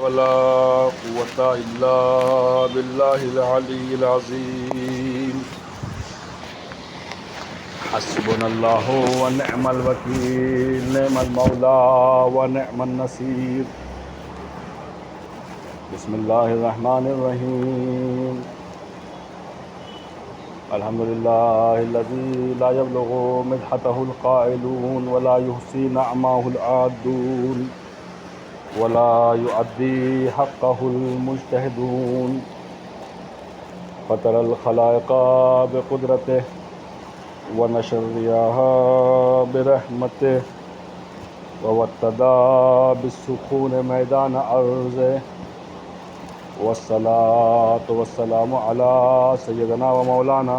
ولا قوة إلا بالله العلي العظيم حسبنا الله ونعم الوكيل نعم المولى ونعم النصير بسم الله الرحمن الرحيم الحمد لله الذي لا يبلغ مدحته القائلون ولا يحصي نعمه العادون ولا يؤدي حقه المجتهدون فطر الخلائق بقدرته ونشر الرياح برحمته ووتدا بالسكون ميدان أرضه والصلاة والسلام على سيدنا ومولانا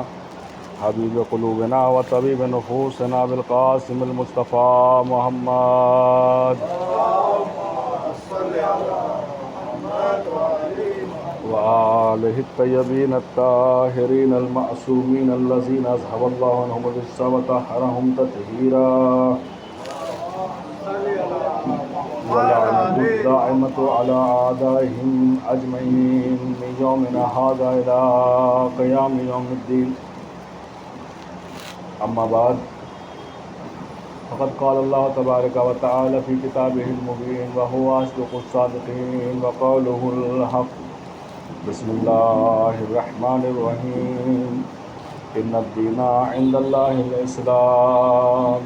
حبيب قلوبنا وطبيب نفوسنا بالقاسم المصطفى محمد وآله الطيبين الطاهرين المعصومين الذين أذهب الله عنهم الرجس وطهرهم تطهيرا واللعنة الدائمة على أعدائهم أجمعين من يومنا هذا إلى قيام يوم الدين أما بعد فقد قال الله تبارك وتعالى في كتابه المبين وهو أصدق الصادقين وقوله الحق بسم الله الرحمن الرحيم إن الدين عند الله الإسلام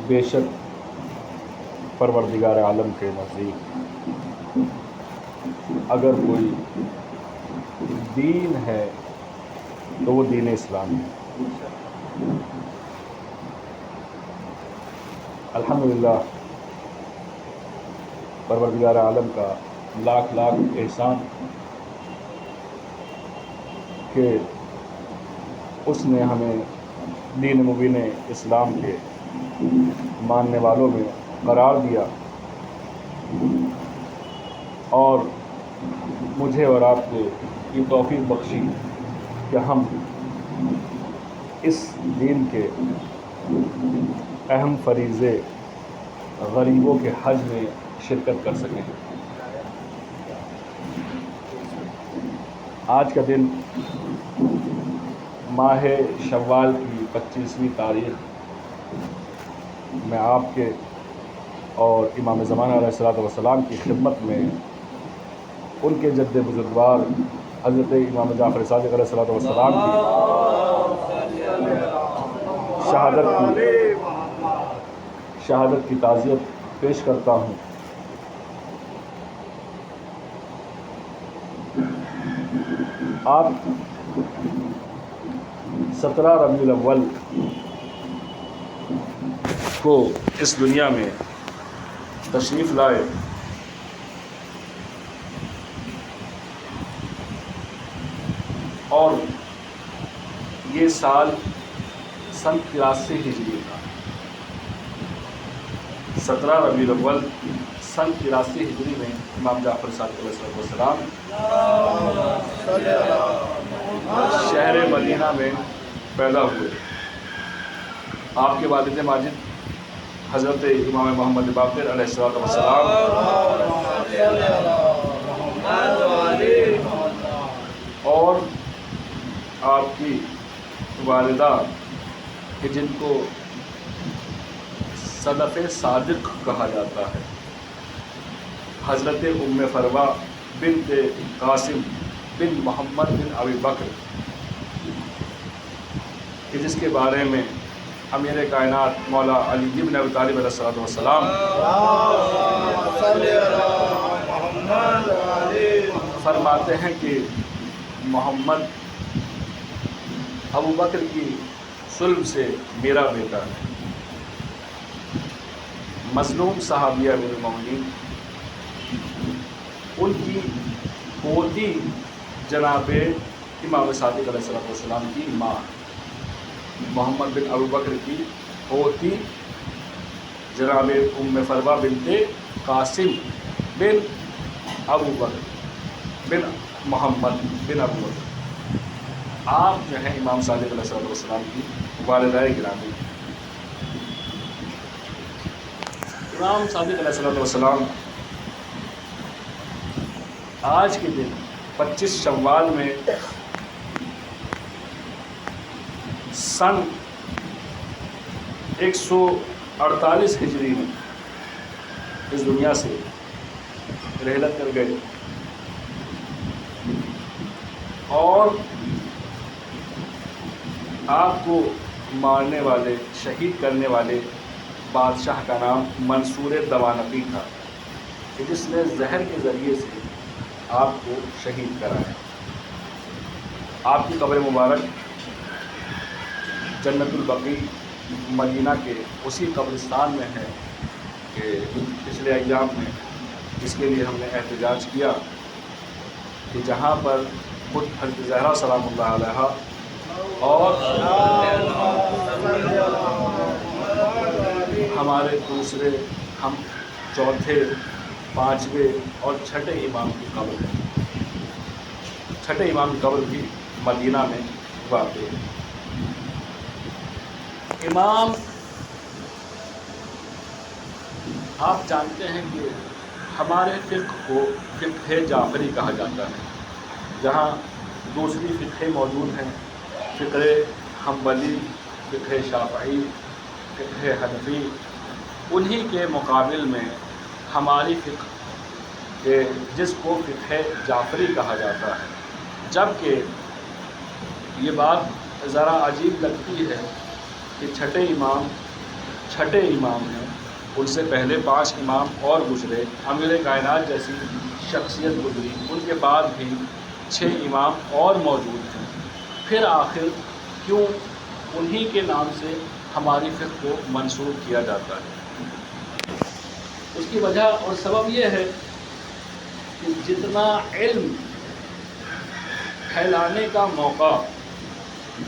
بے شک پروردگار عالم کے نزدیک اگر کوئی دین ہے تو وہ دین اسلام ہے۔ الحمدللہ پروردگار عالم کا لاکھ لاکھ احسان کہ اس نے ہمیں دین مبین اسلام کے ماننے والوں میں قرار دیا اور مجھے اور آپ کو یہ توفیق بخشی کہ ہم اس دین کے اہم فریضے غریبوں کے حج میں شرکت کر سکیں۔ آج کا دن ماہ شوال کی 25ویں تاریخ میں آپ کے اور امام زمانہ علیہ الصلوۃ والسلام کی خدمت میں ان کے جد بزرگوار حضرت امام جعفر صادق علیہ الصلوۃ والسلام کی شہادت کی تعزیت پیش کرتا ہوں۔ آپ 17 ربیع الاول کو اس دنیا میں تشریف لائے اور یہ سال سن 83 ہجری تھا۔ 17 ربیع الاول سن 83 ہجری میں امام جعفر صادق علیہ السلام شہر مدینہ میں پیدا ہوئے۔ آپ کے والد ماجد حضرت امام محمد باقر علیہ السلام اور آپ کی والدہ کہ جن کو صدف صادق کہا جاتا ہے، حضرت ام فروہ بنت قاسم بن محمد بن ابی بکر کہ جس کے بارے میں امیر کائنات مولا علی بن ابی طالب علیہ السلام فرماتے ہیں کہ محمد ابو بکر کی صلب سے میرا بیٹا ہے۔ مظلوم صحابیہ امیر المومنین ان کی پوتی جناب امام صادق علیہ السلام کی ماں، محمد بن ابو بکر کی پوتی جناب ام فروہ بنت قاسم بن ابو بکر بن محمد بن ابو بکر آپ جو ہیں امام صادق علیہ السلام کی والدہ گرامی. امام صادق علیہ السلام آج کے دن 25 شوال میں سن 148 ہجری میں اس دنیا سے رحلت کر گئے اور آپ کو مارنے والے شہید کرنے والے بادشاہ کا نام منصور دوانقی تھا کہ جس نے زہر کے ذریعے سے آپ کو شہید کرایا. آپ کی قبر مبارک جنت البقیع مدینہ کے اسی قبرستان میں ہے کہ پچھلے ایام میں اس کے لیے ہم نے احتجاج کیا کہ جہاں پر خود حضرت زہرا سلام اللہ علیہا اور ہمارے دوسرے ہم چوتھے پانچویں اور چھٹے امام کی قبر ہے. چھٹے امام کی قبر بھی مدینہ میں واقع ہے. امام آپ جانتے ہیں کہ ہمارے فقہ کو فقہ جعفری کہا جاتا ہے، جہاں دوسری فقہ موجود ہیں، فقہ حنبلی، فقہ شافعی، فقہ حنفی. انہی کے مقابل میں ہماری فقہ جس کو فقہ جعفری کہا جاتا ہے. جبکہ یہ بات ذرا عجیب لگتی ہے کہ چھٹے امام ہیں، ان سے پہلے 5 امام اور گزرے، امیر کائنات جیسی شخصیت گزری، ان کے بعد بھی 6 امام اور موجود ہیں. پھر آخر کیوں انہی کے نام سے ہماری فقہ کو منسوب کیا جاتا ہے؟ اس کی وجہ اور سبب یہ ہے کہ جتنا علم پھیلانے کا موقع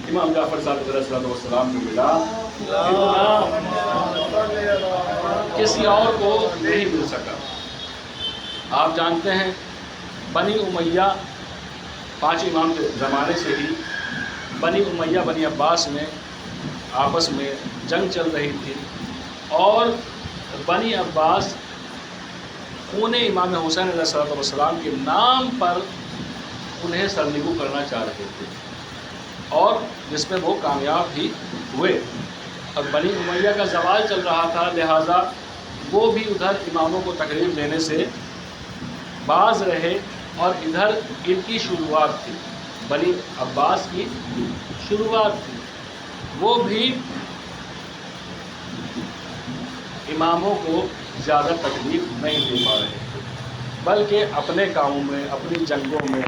امام جعفر صادق علیہ السلام کو ملا اتنا کسی اور کو نہیں مل سکا. آپ جانتے ہیں بنی امیہ 5 امام کے زمانے سے ہی بنی امیہ بنی عباس میں آپس میں جنگ چل رہی تھی اور بنی عباس خون امام حسین علیہ السلام کے نام پر انہیں سرنگو کرنا چاہ رہے تھے اور جس میں وہ کامیاب بھی ہوئے. اور بنی امیہ کا زوال چل رہا تھا، لہٰذا وہ بھی ادھر اماموں کو تکلیف دینے سے باز رہے اور ادھر ان کی شروعات تھی، بنی عباس کی شروعات تھی. وہ بھی اماموں کو زیادہ تکلیف نہیں دے پا رہے تھے، بلکہ اپنے کاموں میں، اپنی جنگوں میں،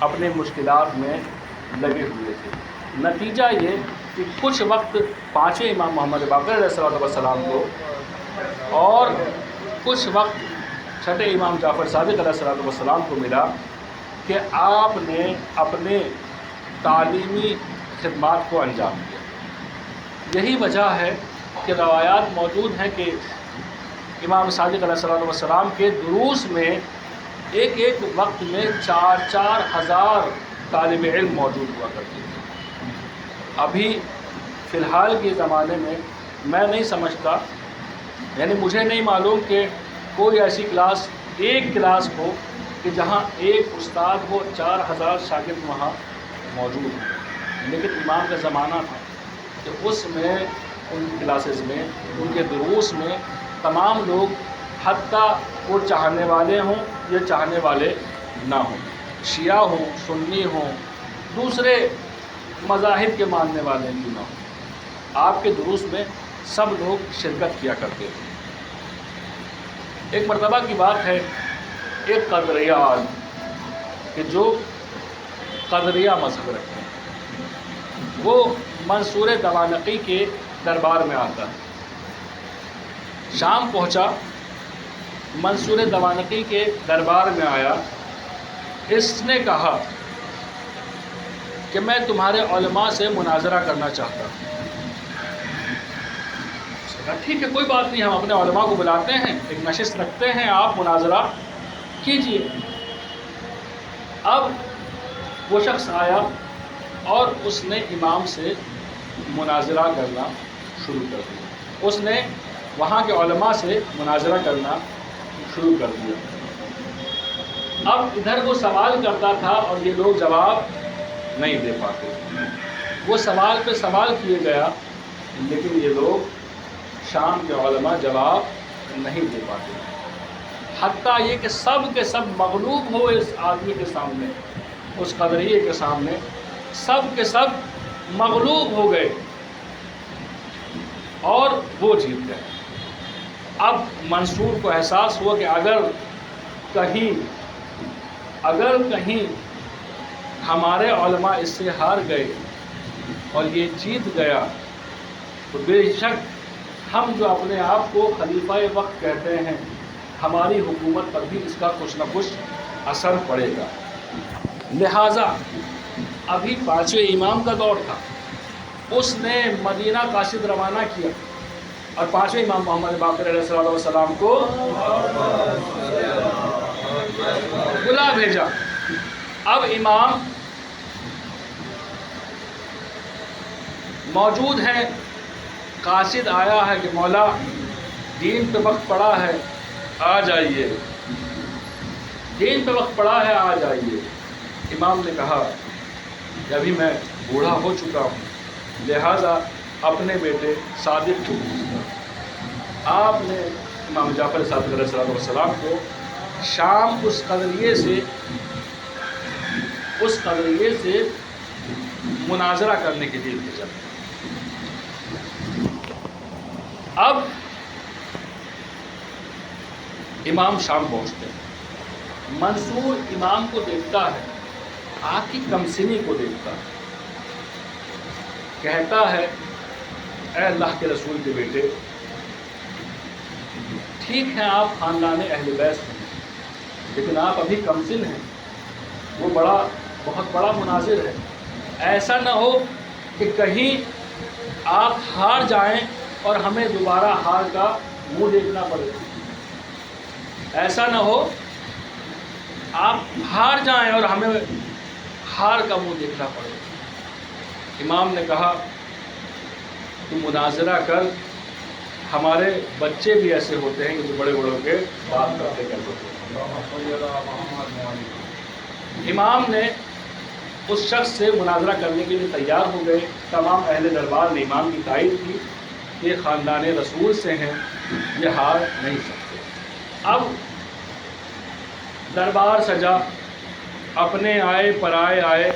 اپنے مشکلات میں لگے ہوئے تھے. نتیجہ یہ کہ کچھ وقت 5ویں امام محمد باقر علیہ السلام کو اور کچھ وقت چھٹے امام جعفر صادق علیہ السلام کو ملا کہ آپ نے اپنے تعلیمی خدمات کو انجام دیا. یہی وجہ ہے کہ روایات موجود ہیں کہ امام صادق علیہ السلام کے دروس میں ایک وقت میں 4 ہزار طالب علم موجود ہوا کرتے تھے. ابھی فی الحال کے زمانے میں میں نہیں سمجھتا، یعنی مجھے نہیں معلوم کہ کوئی ایسی ایک کلاس ہو کہ جہاں ایک استاد ہو 4 ہزار شاگرد وہاں موجود ہیں. لیکن امام کا زمانہ تھا کہ اس میں ان کلاسز میں، ان کے دروس میں تمام لوگ، حتیٰ وہ چاہنے والے ہوں یا چاہنے والے نہ ہوں، شیعہ ہوں، سنی ہوں، دوسرے مذاہب کے ماننے والے بھی نہ ہوں، آپ کے دروس میں سب لوگ شرکت کیا کرتے تھے. ایک مرتبہ کی بات ہے، ایک قدریہ عالم کہ جو قدریہ مذہب رکھتے ہیں، وہ منصور دوانقی کے دربار میں آتا ہے. شام پہنچا، منصور دوانقی کے دربار میں آیا. اس نے کہا کہ میں تمہارے علماء سے مناظرہ کرنا چاہتا ہوں. اس نے کہا ٹھیک ہے، کوئی بات نہیں، ہم اپنے علماء کو بلاتے ہیں، ایک نشست رکھتے ہیں، آپ مناظرہ کیجئے. اب وہ شخص آیا اور اس نے امام سے مناظرہ کرنا شروع کر دیا، اس نے وہاں کے علماء سے مناظرہ کرنا شروع کر دیا۔ اب ادھر وہ سوال کرتا تھا اور یہ لوگ جواب نہیں دے پاتے، وہ سوال پہ سوال کیے گیا لیکن یہ لوگ شام کے علماء جواب نہیں دے پاتے، حتیٰ یہ کہ سب کے سب مغلوب ہوئے اس آدمی کے سامنے، اس قدریے کے سامنے سب کے سب مغلوب ہو گئے اور وہ جیت گئے۔ اب منصور کو احساس ہوا کہ اگر کہیں ہمارے علماء اس سے ہار گئے اور یہ جیت گیا تو بے شک ہم جو اپنے آپ کو خلیفہ وقت کہتے ہیں، ہماری حکومت پر بھی اس کا کچھ نہ کچھ اثر پڑے گا۔ لہٰذا ابھی 5ویں امام کا دور تھا، اس نے مدینہ قاصد روانہ کیا اور 5ویں امام محمد باقر علیہ السلام کو بلا بھیجا۔ اب امام موجود ہیں، قاصد آیا ہے کہ مولا دین پہ وقت پڑا ہے آ جائیے، دین پہ وقت پڑا ہے آ جائیے۔ امام نے کہا کہ ابھی میں بوڑھا ہو چکا ہوں، لہٰذا اپنے بیٹے صادق کو بھیجوں گا۔ آپ نے امام جعفر صادق علیہ السلام کو شام اس قدریے سے مناظرہ کرنے کے لیے بھیجا۔ اب امام شام پہنچتے ہیں، منصور امام کو دیکھتا ہے، آپ کی کمسنی کو دیکھتا ہے، کہتا ہے اے اللہ کے رسول کے بیٹے، ٹھیک ہے آپ خاندان اہل بیت ہیں لیکن آپ ابھی کمسن ہیں، وہ بہت بڑا مناظر ہے، ایسا نہ ہو کہ کہیں آپ ہار جائیں اور ہمیں دوبارہ ہار کا منہ دیکھنا پڑے، ایسا نہ ہو آپ ہار جائیں اور ہمیں ہار کا منہ دیکھنا پڑے۔ امام نے کہا تو مناظرہ کر، ہمارے بچے بھی ایسے ہوتے ہیں کہ جو بڑے بڑوں کے بات کرتے ہیں۔ امام نے اس شخص سے مناظرہ کرنے کے لیے تیار ہو گئے، تمام اہل دربار نے امام کی تائید کی کہ خاندان رسول سے ہیں، یہ ہار نہیں سکتے۔ اب دربار سجا، اپنے آئے پرائے آئے،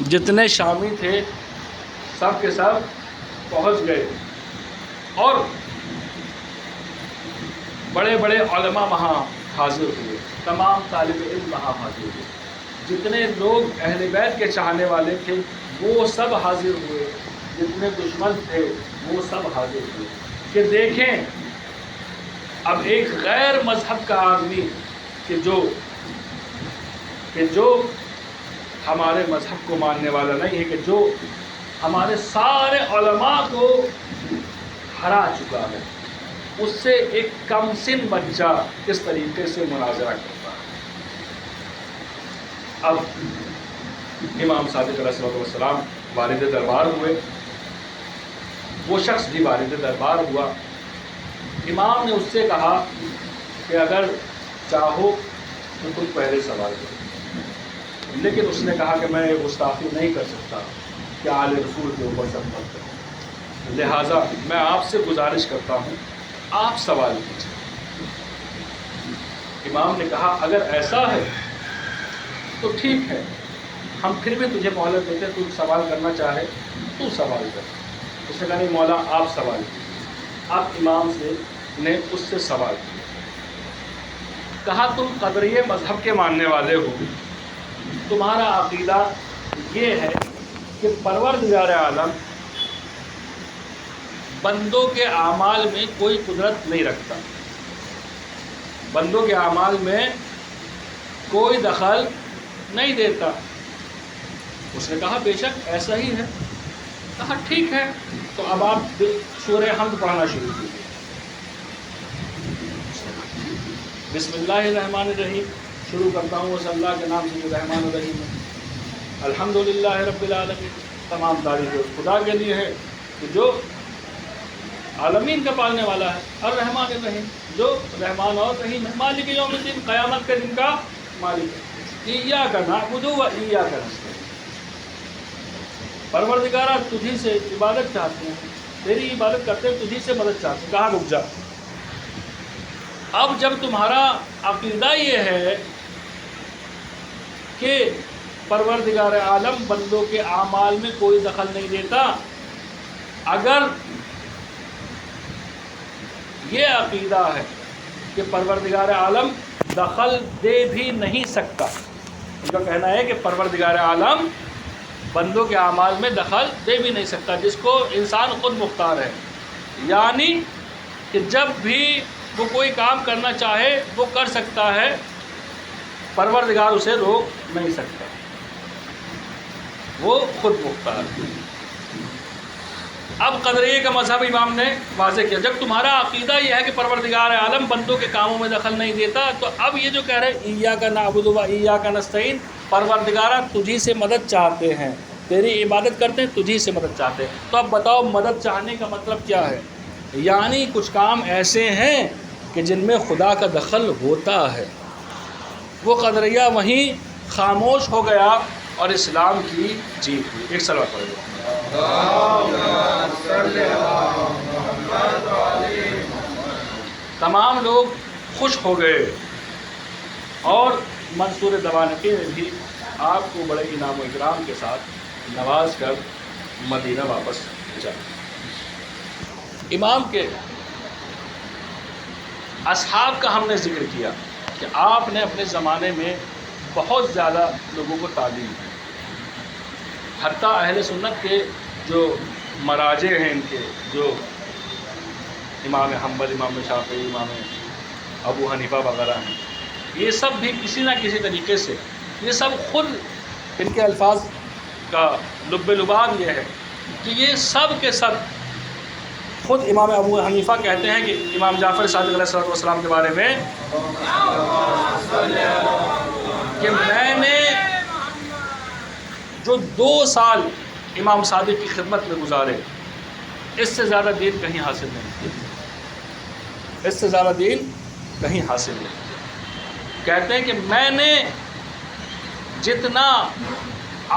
جتنے شامی تھے سب کے سب پہنچ گئے اور بڑے بڑے علماء وہاں حاضر ہوئے، تمام طالب علم وہاں حاضر ہوئے، جتنے لوگ اہل بیت کے چاہنے والے تھے وہ سب حاضر ہوئے، جتنے دشمن تھے وہ سب حاضر ہوئے کہ دیکھیں اب ایک غیر مذہب کا آدمی کہ جو ہمارے مذہب کو ماننے والا نہیں ہے، کہ جو ہمارے سارے علماء کو ہرا چکا ہے، اس سے ایک کم سن بچہ کس طریقے سے مناظرہ کرتا ہے۔ اب امام صادق علیہ السلام والد دربار ہوئے، وہ شخص بھی والد دربار ہوا۔ امام نے اس سے کہا کہ اگر چاہو تو تم پہلے سوال کرو، لیکن اس نے کہا کہ میں گستاخی نہیں کر سکتا کہ آل رسول کے اوپر شفقت کروں، لہٰذا میں آپ سے گزارش کرتا ہوں آپ سوال کیجیے۔ امام نے کہا اگر ایسا ہے تو ٹھیک ہے، ہم پھر بھی تجھے مہلت دیتے ہیں، تو سوال کرنا چاہے تو سوال کر۔ اس نے کہا نہیں مولا آپ سوال کیجیے۔ اب امام نے اس سے سوال کیا، کہا تم قدریہ مذہب کے ماننے والے ہو، تمہارا عقیدہ یہ ہے کہ پروردگار عالم بندوں کے اعمال میں کوئی قدرت نہیں رکھتا، بندوں کے اعمال میں کوئی دخل نہیں دیتا۔ اس نے کہا بے شک ایسا ہی ہے۔ کہا ٹھیک ہے، تو اب آپ سورہ حمد پڑھنا شروع کیجیے۔ بسم اللہ الرحمن الرحیم، شروع کرتا ہوں اس اللہ کے نام سے جو رحمان الرحیم ہے۔ الحمدللہ رب العالمین، تمام تعریف خدا کے لیے ہے کہ جو عالمین کا پالنے والا ہے، الرحمن الرحیم، جو رحمان اور رحیم ہے، مالک یوم الدین، قیامت کے دن کا مالک ہے، ایاک نعبد و ایاک نستعین، پروردگارہ تجھی سے عبادت چاہتے ہیں، تیری عبادت کرتے ہیں، تجھی سے مدد چاہتے ہیں۔ کہاں رک جا، اب جب تمہارا عقیدہ یہ ہے کہ پروردگار عالم بندوں کے اعمال میں کوئی دخل نہیں دیتا، اگر یہ عقیدہ ہے کہ پروردگار عالم دخل دے بھی نہیں سکتا، ان کا کہنا ہے کہ پروردگار عالم بندوں کے اعمال میں دخل دے بھی نہیں سکتا، جس کو انسان خود مختار ہے، یعنی کہ جب بھی وہ کوئی کام کرنا چاہے وہ کر سکتا ہے، پروردگار اسے روک نہیں سکتا، وہ خود مختار ہے۔ اب قدریہ کا مذہب امام نے واضح کیا، جب تمہارا عقیدہ یہ ہے کہ پروردگار عالم بندوں کے کاموں میں دخل نہیں دیتا، تو اب یہ جو کہہ رہے ایاک نعبد و ایاک نستعین، پروردگارہ تجھی سے مدد چاہتے ہیں، تیری عبادت کرتے ہیں، تجھی سے مدد چاہتے ہیں۔ تو اب بتاؤ مدد چاہنے کا مطلب کیا ہے؟ یعنی کچھ کام ایسے ہیں کہ جن میں خدا کا دخل ہوتا ہے۔ وہ قدریہ وہیں خاموش ہو گیا اور اسلام کی جیت ہوئی۔ ایک صلوات پڑھ لو۔ تمام لوگ خوش ہو گئے اور منصور دوانقی نے بھی آپ کو بڑے انعام و اکرام کے ساتھ نواز کر مدینہ واپس جا۔ امام کے اصحاب کا ہم نے ذکر کیا کہ آپ نے اپنے زمانے میں بہت زیادہ لوگوں کو تعلیم دی، حتیٰ اہل سنت کے جو مراجع ہیں، ان کے جو امام حنبل، امام شافعی، امام ابو حنیفہ وغیرہ ہیں، یہ سب بھی کسی نہ کسی طریقے سے، یہ سب خود ان کے الفاظ کا لب لباب یہ ہے کہ یہ سب کے سب خود امام ابو حنیفہ کہتے ہیں کہ امام جعفر صادق علیہ السلام کے بارے میں کہ میں نے جو 2 سال امام صادق کی خدمت میں گزارے، اس سے زیادہ دین کہیں حاصل نہیں، اس سے زیادہ دین کہیں حاصل نہیں۔ کہتے ہیں کہ میں نے جتنا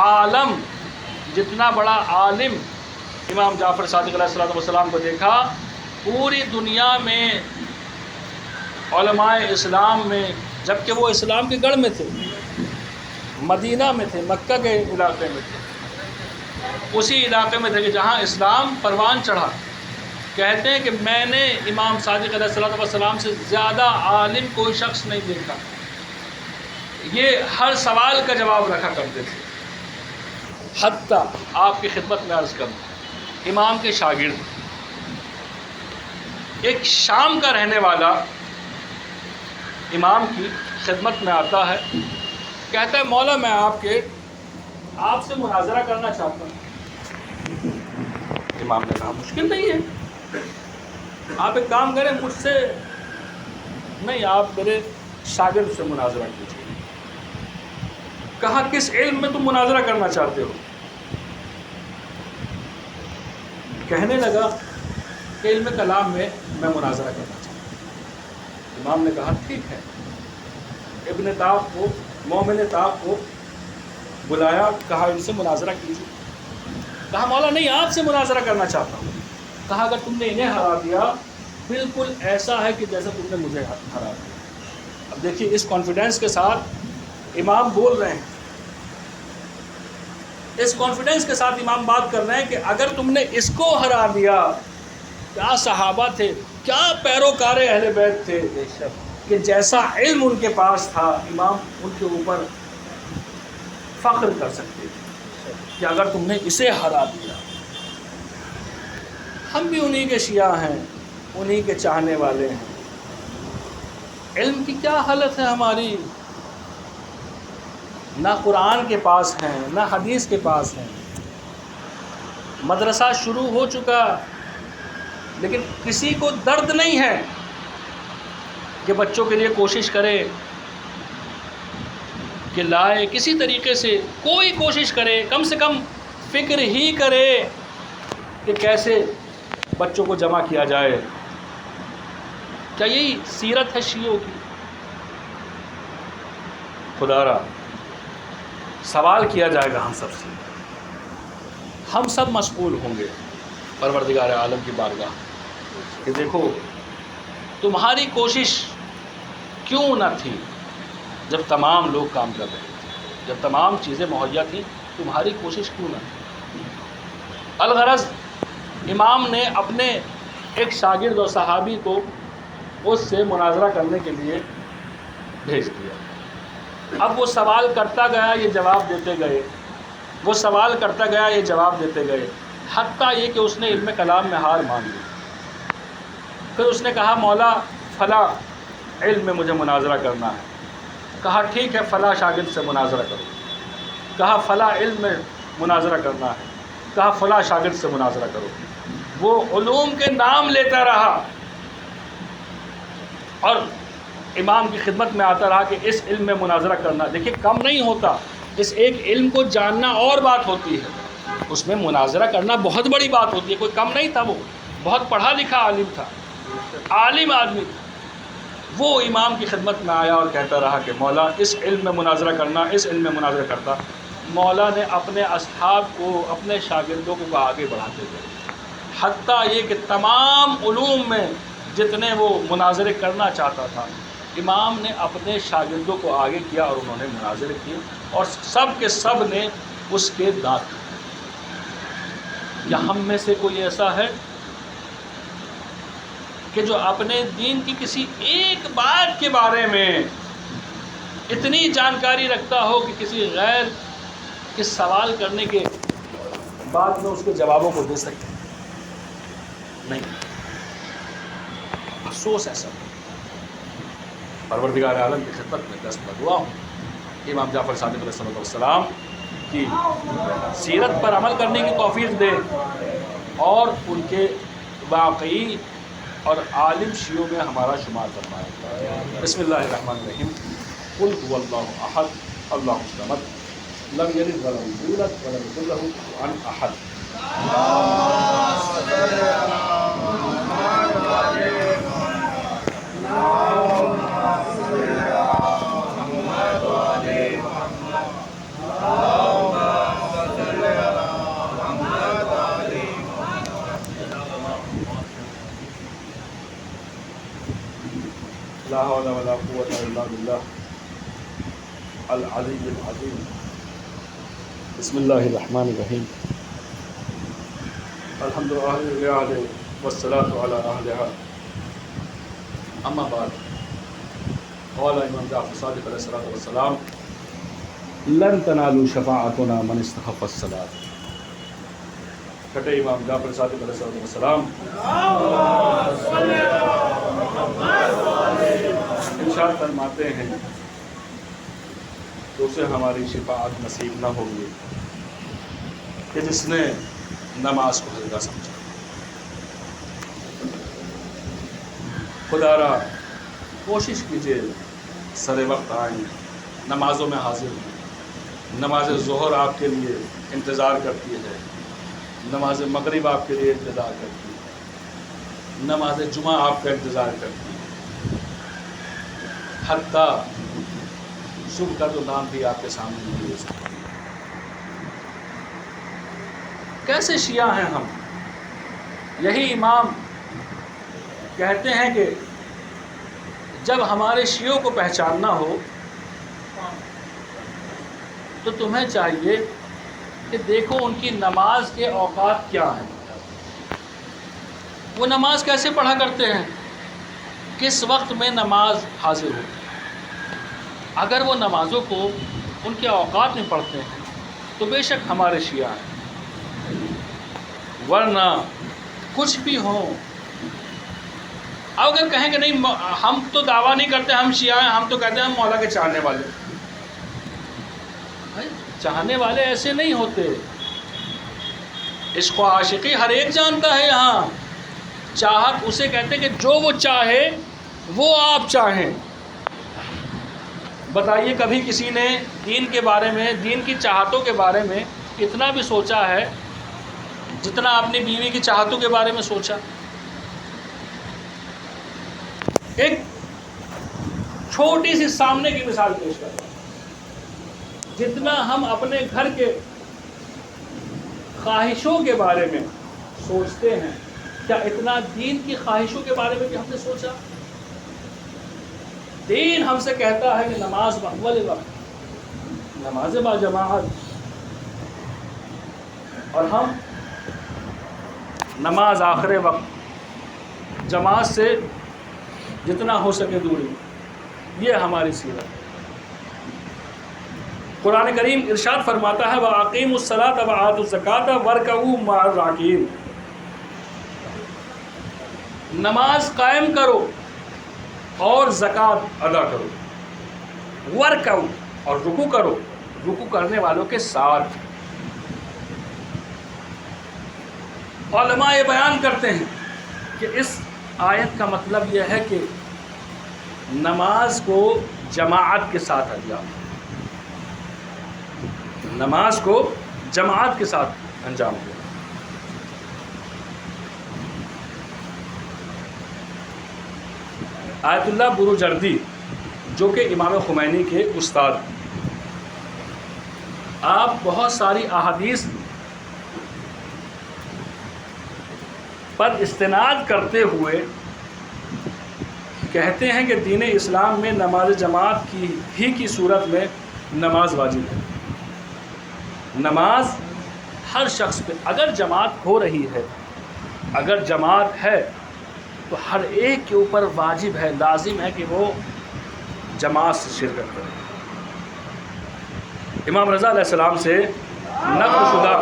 عالم، جتنا بڑا عالم امام جعفر صادق علیہ السلام کو دیکھا، پوری دنیا میں علماء اسلام میں، جبکہ وہ اسلام کے گڑھ میں تھے، مدینہ میں تھے، مکہ کے علاقے میں تھے، اسی علاقے میں تھے کہ جہاں اسلام پروان چڑھا، کہتے ہیں کہ میں نے امام صادق علیہ السلام سے زیادہ عالم کوئی شخص نہیں دیکھا، یہ ہر سوال کا جواب رکھا کرتے تھے۔ حتیٰ آپ کی خدمت میں عرض کروں، امام کے شاگرد ایک شام کا رہنے والا امام کی خدمت میں آتا ہے، کہتا ہے مولا میں آپ سے مناظرہ کرنا چاہتا ہوں۔ امام نے کہا مشکل نہیں ہے، آپ ایک کام کریں، مجھ سے نہیں، آپ میرے شاگرد سے مناظرہ کیجیے۔ کہا کس علم میں تم مناظرہ کرنا چاہتے ہو؟ کہنے لگا کہ علم کلام میں میں مناظرہ کرنا چاہتا ہوں۔ امام نے کہا ٹھیک ہے، ابن طاق کو، مومن طاق کو بلایا، کہا ان سے مناظرہ کیجیے۔ کہا مولا نہیں، آپ سے مناظرہ کرنا چاہتا ہوں۔ کہا اگر تم نے انہیں ہرا دیا، بالکل ایسا ہے کہ جیسا تم نے مجھے ہرا دیا۔ اب دیکھیے اس کانفیڈنس کے ساتھ امام بول رہے ہیں، اس کانفیڈنس کے ساتھ امام بات کر رہے ہیں کہ اگر تم نے اس کو ہرا دیا، کیا صحابہ تھے، کیا پیروکار اہل بیت تھے کہ جیسا علم ان کے پاس تھا، امام ان کے اوپر فخر کر سکتے تھے کہ اگر تم نے اسے ہرا دیا۔ ہم بھی انہی کے شیعہ ہیں، انہی کے چاہنے والے ہیں۔ علم کی کیا حالت ہے ہماری، نہ قرآن کے پاس ہیں، نہ حدیث کے پاس ہیں۔ مدرسہ شروع ہو چکا، لیکن کسی کو درد نہیں ہے کہ بچوں کے لیے کوشش کرے کہ لائے، کسی طریقے سے کوئی کوشش کرے، کم سے کم فکر ہی کرے کہ کیسے بچوں کو جمع کیا جائے۔ کیا یہی سیرت ہے شیعوں کی؟ خدا را سوال کیا جائے گا ہم سب سے، ہم سب مسئول ہوں گے پروردگار عالم کی بارگاہ کہ دیکھو تمہاری کوشش کیوں نہ تھی جب تمام لوگ کام کر رہے تھے، جب تمام چیزیں مہیا تھیں، تمہاری کوشش کیوں نہ تھی؟ الغرض امام نے اپنے ایک شاگرد اور صحابی کو اس سے مناظرہ کرنے کے لیے بھیج دیا۔ اب وہ سوال کرتا گیا، یہ جواب دیتے گئے، وہ سوال کرتا گیا، یہ جواب دیتے گئے، حتیٰ یہ کہ اس نے علم کلام میں ہار مان لی۔ پھر اس نے کہا مولا فلاں علم میں مجھے مناظرہ کرنا ہے۔ کہا ٹھیک ہے، فلاں شاگرد سے مناظرہ کرو۔ کہا فلاں علم میں مناظرہ کرنا ہے۔ کہا فلاں شاگرد سے مناظرہ کرو۔ وہ علوم کے نام لیتا رہا اور امام کی خدمت میں آتا رہا کہ اس علم میں مناظرہ کرنا، دیکھیے کم نہیں ہوتا، اس ایک علم کو جاننا اور بات ہوتی ہے، اس میں مناظرہ کرنا بہت بڑی بات ہوتی ہے، کوئی کم نہیں تھا، وہ بہت پڑھا لکھا عالم تھا، عالم آدمی تھا۔ وہ امام کی خدمت میں آیا اور کہتا رہا کہ مولا اس علم میں مناظرہ کرنا، اس علم میں مناظرہ کرتا۔ مولا نے اپنے اصحاب کو، اپنے شاگردوں کو آگے بڑھاتے گئے، حتیٰ یہ کہ تمام علوم میں جتنے وہ مناظرے کرنا چاہتا تھا، امام نے اپنے شاگردوں کو آگے کیا اور انہوں نے مناظرے کیے اور سب کے سب نے اس کے دانت کھائے۔ کیا ہم میں سے کوئی ایسا ہے کہ جو اپنے دین کی کسی ایک بات کے بارے میں اتنی جانکاری رکھتا ہو کہ کسی غیر کے سوال کرنے کے بعد میں اس کے جوابوں کو دے سکے؟ نہیں، افسوس ہے سب۔ پروردگار عالم کی خدمت میں دست بدعا ہوں، امام جعفر صادق علیہ السلام کی سیرت پر عمل کرنے کی توفیق دے اور ان کے واقعی اور عالم شیعوں میں ہمارا شمار فرمائے۔ بسم اللہ الرحمن الرحیم۔ قل هو اللہ احد اللہ الصمد لم یلد ولم یولد ولم یکن له کفوا احد۔ لا حول ولا قوة الا باللہ العلی العظیم۔ بسم اللہ الرحمن الرحیم۔ الحمد للہ والصلاة علی اہلہا، اما بعد، قال امام جعفر صادق علیہ السلام لن تنالوا شفاعتنا من استخف الصلاۃ۔ چھٹے امام جعفر صادق علیہ السلام ارشاد فرماتے ہیں تو اسے ہماری شفاعت نصیب نہ ہوگی کہ جس نے نماز کو ہلکا سمجھا۔ خدا را کوشش کیجیے سر وقت آئیں، نمازوں میں حاضر ہوں۔ نماز ظہر آپ کے لیے انتظار کرتی ہے، نماز مغرب آپ کے لیے انتظار کرتی ہے، نماز جمعہ آپ کا انتظار کرتی ہے، حتیٰ صبح کا تو نام بھی آپ کے سامنے نہیں ہو سکتا۔ کیسے شیعہ ہیں ہم؟ یہی امام کہتے ہیں کہ جب ہمارے شیعوں کو پہچاننا ہو تو تمہیں چاہیے کہ دیکھو ان کی نماز کے اوقات کیا ہیں، وہ نماز کیسے پڑھا کرتے ہیں، کس وقت میں نماز حاضر ہوتی ہے۔ اگر وہ نمازوں کو ان کے اوقات میں پڑھتے ہیں تو بے شک ہمارے شیعہ ہیں، ورنہ کچھ بھی ہوں۔ اگر کہیں کہ نہیں ہم تو دعویٰ نہیں کرتے ہم شیعہ ہیں، ہم تو کہتے ہیں ہم مولا کے چاہنے والے، چاہنے والے ایسے نہیں ہوتے۔ عشق و عاشقی ہر ایک جانتا ہے یہاں، چاہت اسے کہتے کہ جو وہ چاہے وہ آپ چاہیں، بتائیے کبھی کسی نے دین کے بارے میں، دین کی چاہتوں کے بارے میں اتنا بھی سوچا ہے جتنا اپنی بیوی کی چاہتوں کے بارے میں سوچا؟ ایک چھوٹی سی سامنے کی مثال پیش کر رہا ہوں، جتنا ہم اپنے گھر کے خواہشوں کے بارے میں سوچتے ہیں، کیا اتنا دین کی خواہشوں کے بارے میں بھی ہم نے سوچا؟ دین ہم سے کہتا ہے کہ نماز باول وقت، نماز با جماعت، اور ہم نماز آخر وقت، جماعت سے جتنا ہو سکے دوری، یہ ہماری سیرت ہے۔ قرآن کریم ارشاد فرماتا ہے وَأَقِیمُوا الصَّلَاةَ وَآتُوا الزَّکَاةَ وَارْکَعُوا مَعَ الرَّاکعِینَ، نماز قائم کرو اور زکوٰۃ ادا کرو، وَارْکَعُوا، اور رکوع کرو، رکوع کرنے والوں کے ساتھ۔ علماء یہ بیان کرتے ہیں کہ اس آیت کا مطلب یہ ہے کہ نماز کو جماعت کے ساتھ انجام دو، نماز کو جماعت کے ساتھ انجام دو۔ آیت اللہ بروجردی جو کہ امام خمینی کے استاد، آپ بہت ساری احادیث پر استناد کرتے ہوئے کہتے ہیں کہ دین اسلام میں نماز جماعت کی صورت میں نماز واجب ہے۔ نماز ہر شخص پہ، اگر جماعت ہو رہی ہے، اگر جماعت ہے تو ہر ایک کے اوپر واجب ہے، لازم ہے کہ وہ جماعت سے شرکت کرے۔ امام رضا علیہ السلام سے نقل شدہ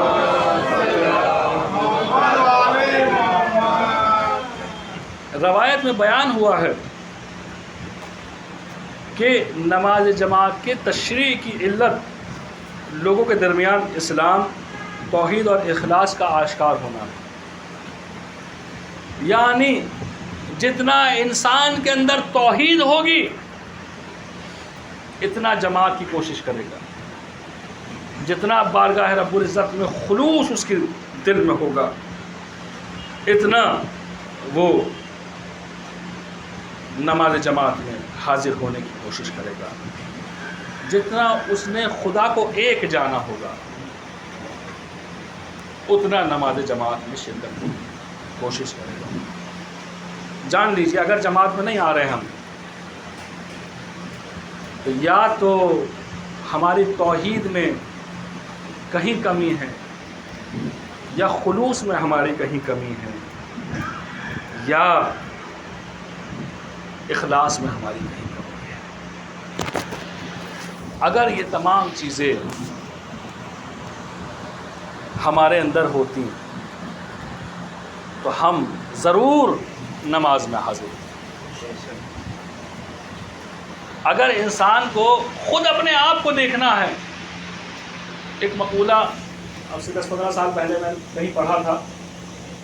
روایت میں بیان ہوا ہے کہ نماز جماعت کے تشریع کی علت لوگوں کے درمیان اسلام، توحید اور اخلاص کا آشکار ہونا ہے۔ یعنی جتنا انسان کے اندر توحید ہوگی اتنا جماعت کی کوشش کرے گا، جتنا بارگاہ رب العزت میں خلوص اس کے دل میں ہوگا اتنا وہ نماز جماعت میں حاضر ہونے کی کوشش کرے گا، جتنا اس نے خدا کو ایک جانا ہوگا اتنا نماز جماعت میں شرکت کی کوشش کرے گا۔ جان لیجیے اگر جماعت میں نہیں آ رہے ہم تو یا تو ہماری توحید میں کہیں کمی ہے، یا خلوص میں ہماری کہیں کمی ہے، یا اخلاص میں ہماری کہیں کمی ہے۔ اگر یہ تمام چیزیں ہمارے اندر ہوتی تو ہم ضرور نماز میں حاضر ہوتے۔ اگر انسان کو خود اپنے آپ کو دیکھنا ہے، ایک مقولہ اب سے 10-15 سال پہلے میں کہیں پڑھا تھا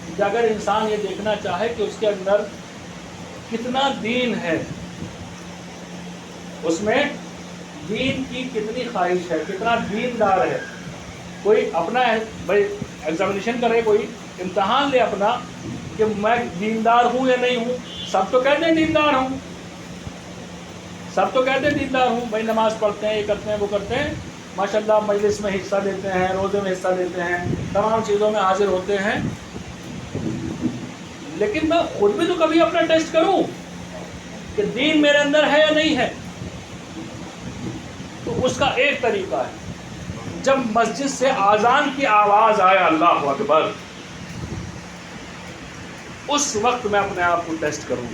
کہ اگر انسان یہ دیکھنا چاہے کہ اس کے اندر کتنا دین ہے، اس میں دین کی کتنی خواہش ہے، کتنا دیندار ہے، کوئی اپنا بھائی ایگزامینیشن کرے، کوئی امتحان لے اپنا کہ میں دیندار ہوں یا نہیں ہوں۔ سب تو کہتے ہیں دیندار ہوں، سب تو کہتے ہیں دیندار ہوں، بھائی نماز پڑھتے ہیں، یہ کرتے ہیں، وہ کرتے ہیں، ماشاءاللہ مجلس میں حصہ لیتے ہیں، روزے میں حصہ لیتے ہیں، تمام چیزوں میں حاضر ہوتے ہیں، لیکن میں خود بھی تو کبھی اپنا ٹیسٹ کروں کہ دین میرے اندر ہے یا نہیں ہے۔ تو اس کا ایک طریقہ ہے، جب مسجد سے اذان کی آواز آئے اللہ اکبر، اس وقت میں اپنے آپ کو ٹیسٹ کروں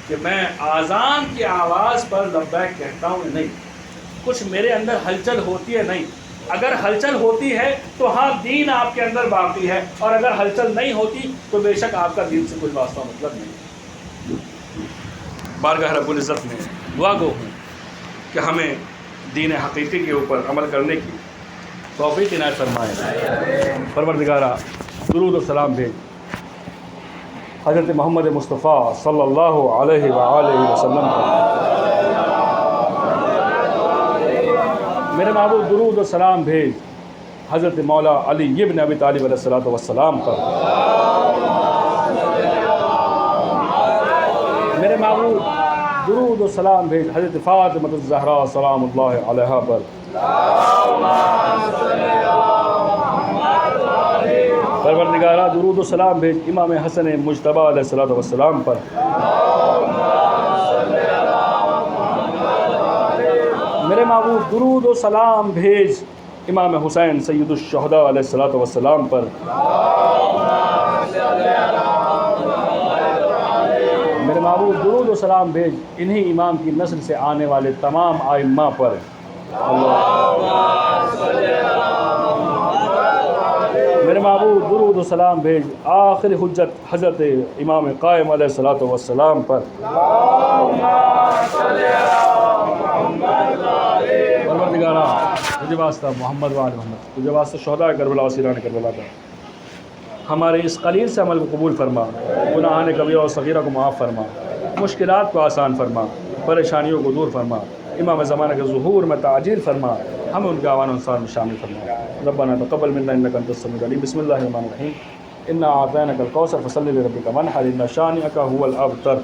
کہ میں اذان کی آواز پر لبیک کہتا ہوں یا نہیں، کچھ میرے اندر ہلچل ہوتی ہے نہیں۔ اگر ہلچل ہوتی ہے تو ہاں دین آپ کے اندر باقی ہے، اور اگر ہلچل نہیں ہوتی تو بے شک آپ کا دین سے کوئی واسطہ مطلب نہیں۔ بارگاہ رب العزت میں دعا گو ہوں کہ ہمیں دین حقیقی کے اوپر عمل کرنے کی توفیق عنایت فرمائے۔ پروردگارہ درود و سلام بھیج حضرت محمد مصطفیٰ صلی اللہ علیہ وآلہ وسلم پر۔ میرے محبوب درود و سلام بھیج حضرت مولا علی ابن ابی طالب علیہ الصلوۃ والسلام پر۔ میرے محبوب درود و سلام بھیج حضرت فاطمہ الزہرا سلام اللہ علیہا پر۔ پروردگارہ درود و سلام بھیج امام حسن مجتبیٰ علیہ الصلوۃ والسلام پر۔ میرے محبوب درود و سلام بھیج امام حسین سید الشہداء علیہ الصلوۃ والسلام پر۔ میرے محبوب درود و سلام بھیج انہی امام کی نسل سے آنے والے تمام ائمہ پر۔ میرے محبوب درود و سلام بھیج آخر حجت حضرت امام قائم علیہ الصلوۃ والسلام پر۔ پروردگارہ تجھے واسطہ محمد و آل محمد، تجھے واسطہ شہداء کربلا و اسیران کربلا کا ہمارے اس قلیل سے عمل کو قبول فرما، گناہان کبیرہ و صغیرہ کو معاف فرما، مشکلات کو آسان فرما، پریشانیوں کو دور فرما، امام زمانہ کے ظہور میں تعجیل فرما، ہمیں ان کے اعوان و انصار میں شامل فرما۔ ربنا تقبل منا انک انت السمیع العلیم۔ بسم اللہ الرحمن الرحیم۔ انا اعطیناک الکوثر فصلی لربک وانحر ان شانئک هو الابتر۔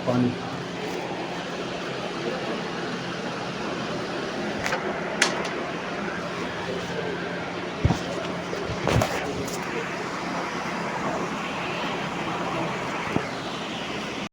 پانی